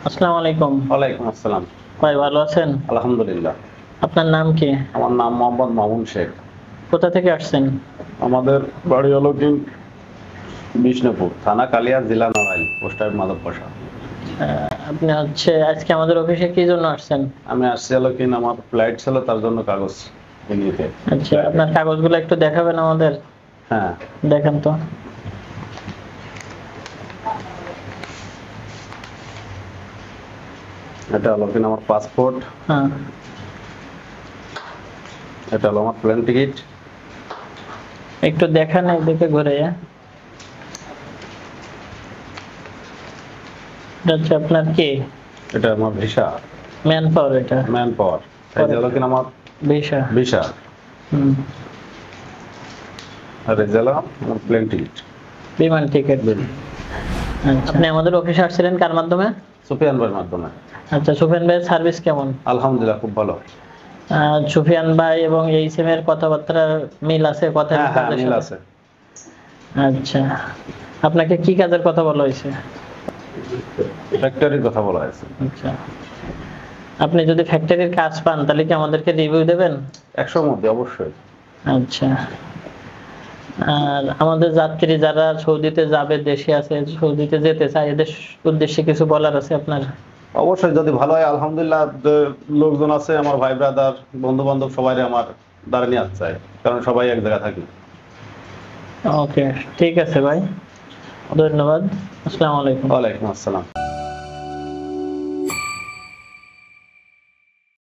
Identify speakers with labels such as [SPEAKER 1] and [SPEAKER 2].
[SPEAKER 1] আসসালামু আলাইকুম।
[SPEAKER 2] ওয়ালাইকুম আসসালাম।
[SPEAKER 1] ভাই ভালো আছেন?
[SPEAKER 2] আলহামদুলিল্লাহ।
[SPEAKER 1] আপনার নাম কি?
[SPEAKER 2] আমার নাম মোহাম্মদ মামুন শেখ।
[SPEAKER 1] কোথা থেকে আসছেন?
[SPEAKER 2] আমাদের বাড়ি হলো কি বিষ্ণুপুর, থানা কালিয়া, জেলা নড়াইল, পোস্ট অফিস মাধবপাশা।
[SPEAKER 1] আপনি আজকে আমাদের অফিসে কি জন্য আসছেন?
[SPEAKER 2] আমি আসছি হলো কি আমার ফ্লাইট ছিল, তার জন্য কাগজ নিতে।
[SPEAKER 1] আচ্ছা, আপনার কাগজগুলো একটু দেখাবেন আমাদের?
[SPEAKER 2] হ্যাঁ,
[SPEAKER 1] দেখান তো।
[SPEAKER 2] এটা হলো কি আমার পাসপোর্ট,
[SPEAKER 1] হ্যাঁ,
[SPEAKER 2] এটা হলো আমার প্লেন টিকিট,
[SPEAKER 1] একটু দেখান এদিকে ঘুরে। এটা হচ্ছে আপনার কি?
[SPEAKER 2] এটা আমার ভিসা,
[SPEAKER 1] ম্যান পাওয়ার, এটা
[SPEAKER 2] ম্যান পাওয়ার। এই যে হলো কি আমার
[SPEAKER 1] ভিসা।
[SPEAKER 2] ভিসা,
[SPEAKER 1] হুম,
[SPEAKER 2] আর এই যে হলো আমার প্লেন টিকিট।
[SPEAKER 1] বিমান টিকিট। আচ্ছা, আপনি আমাদের অফিসে আসছিলেন কার মাধ্যমে?
[SPEAKER 2] সুফিয়ান ভাইয়ের মাধ্যমে।
[SPEAKER 1] আচ্ছা, সুফিয়ান ভাইয়ের সার্ভিস কেমন?
[SPEAKER 2] আলহামদুলিল্লাহ, খুব ভালো।
[SPEAKER 1] সুফিয়ান ভাই এবং এইচএম এর কথাবার্তা মিল আছে? কথা
[SPEAKER 2] হ্যাঁ হ্যাঁ, মিল আছে।
[SPEAKER 1] আচ্ছা, আপনাকে কি কাজের কথা বলা হয়েছে?
[SPEAKER 2] ফ্যাক্টরির কথা বলা হয়েছে।
[SPEAKER 1] আচ্ছা, আপনি যদি ফ্যাক্টরির কাজ পান তাহলে কি আমাদেরকে রিভিউ দেবেন?
[SPEAKER 2] 100-র মধ্যে অবশ্যই।
[SPEAKER 1] আচ্ছা, আর আমাদের যাত্রী যারা সৌদিতে যাবে, দেশে আছে, সৌদিতে যেতে চায়, এদের উদ্দেশ্যে কিছু বলার আছে আপনার?
[SPEAKER 2] অবশ্যই, যদি ভালো হয় আলহামদুলিল্লাহ। যে লোকজন আছে আমার ভাই ব্রাদার বন্ধু বান্ধব সবাই আমার দ্বারা নিয়ে আসতে চায়, কারণ সবাই এক জায়গায় থাকি।
[SPEAKER 1] ওকে, ঠিক আছে ভাই, ধন্যবাদ। আসসালামু আলাইকুম।
[SPEAKER 2] ওয়ালাইকুম আসসালাম।